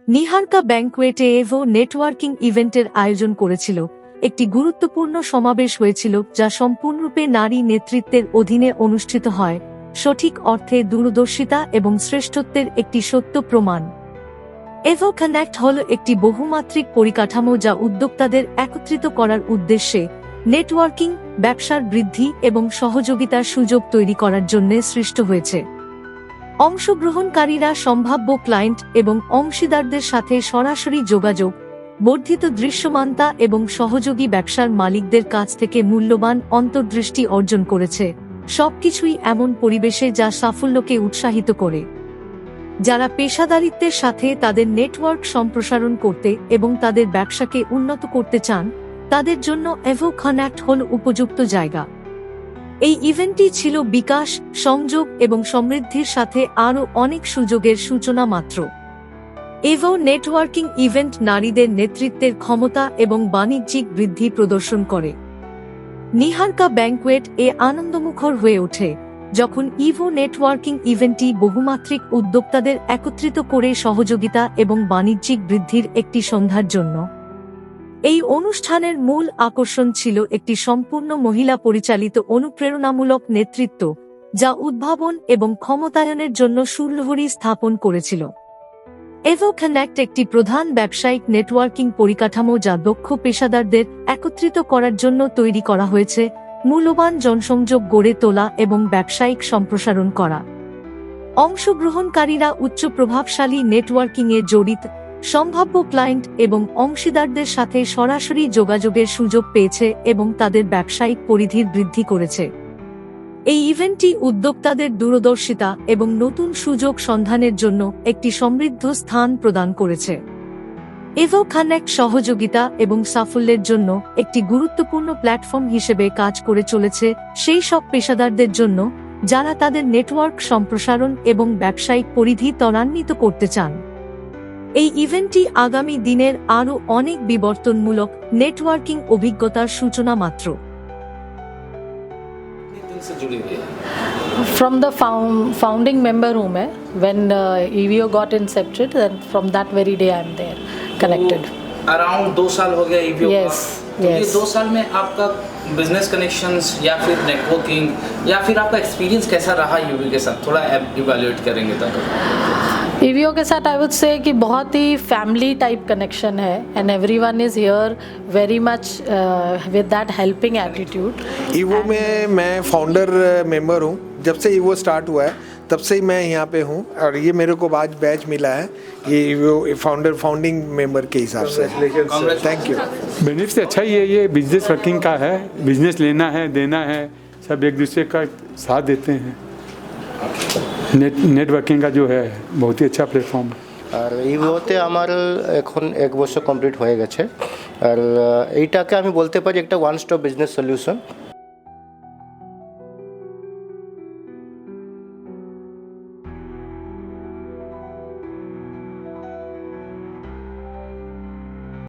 নিহারকা ব্যাংকুয়েটে above networking ইভেন্টের আয়োজন করেছিল। একটি গুরুত্বপূর্ণ সমাবেশ হয়েছিল যা সম্পূর্ণরূপে নারী নেতৃত্বের অধীনে অনুষ্ঠিত হয়, সঠিক অর্থে দূরদর্শিতা এবং শ্রেষ্ঠত্বের একটি সত্য প্রমাণ। এভো কানেক্ট হল একটি বহুমাত্রিক পরিকাঠামো যা উদ্যোক্তাদের একত্রিত করার উদ্দেশ্যে নেটওয়ার্কিং, ব্যবসার বৃদ্ধি এবং সহযোগিতার সুযোগ তৈরি করার জন্য সৃষ্ট হয়েছে। অংশগ্রহণকারীরা সম্ভাব্য ক্লায়েন্ট এবং অংশীদারদের সাথে সরাসরি যোগাযোগ, বর্ধিত দৃশ্যমানতা এবং সহযোগী ব্যবসার মালিকদের কাছ থেকে মূল্যবান অন্তর্দৃষ্টি অর্জন করেছে, সবকিছুই এমন পরিবেশে যা সাফল্যকে উৎসাহিত করে। যারা পেশাদারিত্বের সাথে তাদের নেটওয়ার্ক সম্প্রসারণ করতে এবং তাদের ব্যবসাকে উন্নত করতে চান, তাদের জন্য এভো কানেক্ট হল উপযুক্ত জায়গা। এই ইভেন্টটি ছিল বিকাশ, সংযোগ এবং সমৃদ্ধির সাথে আরও অনেক সুযোগের সূচনা মাত্র। এভো নেটওয়ার্কিং ইভেন্ট নারীদের নেতৃত্বের ক্ষমতা এবং বাণিজ্যিক বৃদ্ধি প্রদর্শন করে। নিহারকা ব্যাংকুয়েট আনন্দমুখর হয়ে ওঠে যখন ইভো নেটওয়ার্কিং ইভেন্টটি বহুমাত্রিক উদ্যোক্তাদের একত্রিত করে সহযোগিতা এবং বাণিজ্যিক বৃদ্ধির একটি সন্ধ্যার জন্য। এই অনুষ্ঠানের মূল আকর্ষণ ছিল একটি সম্পূর্ণ মহিলা পরিচালিত অনুপ্রেরণামূলক নেতৃত্ব, যা উদ্ভাবন এবং ক্ষমতায়নের জন্য সুলহরি স্থাপন করেছিল। এভো কানেক্ট একটি প্রধান ব্যবসায়িক নেটওয়ার্কিং পরিকাঠামো যা দক্ষ পেশাদারদের একত্রিত করার জন্য তৈরি করা হয়েছে, মূল্যবান জনসংযোগ গড়ে তোলা এবং ব্যবসায়িক সম্প্রসারণ করা। অংশগ্রহণকারীরা উচ্চ প্রভাবশালী নেটওয়ার্কিংয়ে জড়িত, সম্ভাব্য ক্লায়েন্ট এবং অংশীদারদের সাথে সরাসরি যোগাযোগের সুযোগ পেয়েছে এবং তাদের ব্যবসায়িক পরিধির বৃদ্ধি করেছে। এই ইভেন্টটি উদ্যোক্তাদের দূরদর্শিতা এবং নতুন সুযোগ সন্ধানের জন্য একটি সমৃদ্ধ স্থান প্রদান করেছে। এভো কানেক্ট সহযোগিতা এবং সাফল্যের জন্য একটি গুরুত্বপূর্ণ প্ল্যাটফর্ম হিসেবে কাজ করে চলেছে সেই সব পেশাদারদের জন্য যারা তাদের নেটওয়ার্ক সম্প্রসারণ এবং ব্যবসায়িক পরিধি ত্বরান্বিত করতে চান। এই ইভেন্টটি আগামী দিনের আরও অনেক বিবর্তনমূলক নেটওয়ার্কিং অভিজ্ঞতার সূচনা মাত্র। From the founding member हूँ मैं, when EVO got incepted, then from that very day I am there, connected. Around 2 साल हो गया EVO Yes, का। तो ये yes. 2 साल में आपका बिजनेस कनेक्शंस या फिर नेटवर्किंग या फिर आपका एक्सपीरियंस कैसा रहा यूवी के साथ, थोड़ा इवैल्यूएट करेंगे ताकि EVO के साथ आई वुड से कि बहुत ही फैमिली टाइप कनेक्शन है and everyone is here very much with that helping attitude. Evo में मैं फाउंडर मेंबर हूँ। जब से ईवो स्टार्ट हुआ है तब से ही मैं यहाँ पे हूँ और ये मेरे को आज बैच मिला है, ये ईवो फाउंडिंग मेंबर के हिसाब से। Thank you. बेनिफिट अच्छा ही है, ये बिजनेस वर्किंग का है, बिजनेस लेना है देना है, सब एक दूसरे का साथ देते हैं। নেটওয়ার্কিং का जो है बहुत ही अच्छा প্ল্যাটফর্ম। আর ইভোতে আমার এখন 1 বছর কমপ্লিট হয়ে গেছে। আর এইটাকে আমি বলতে পারি একটা ওয়ান স্টপ বিজনেস সলিউশন।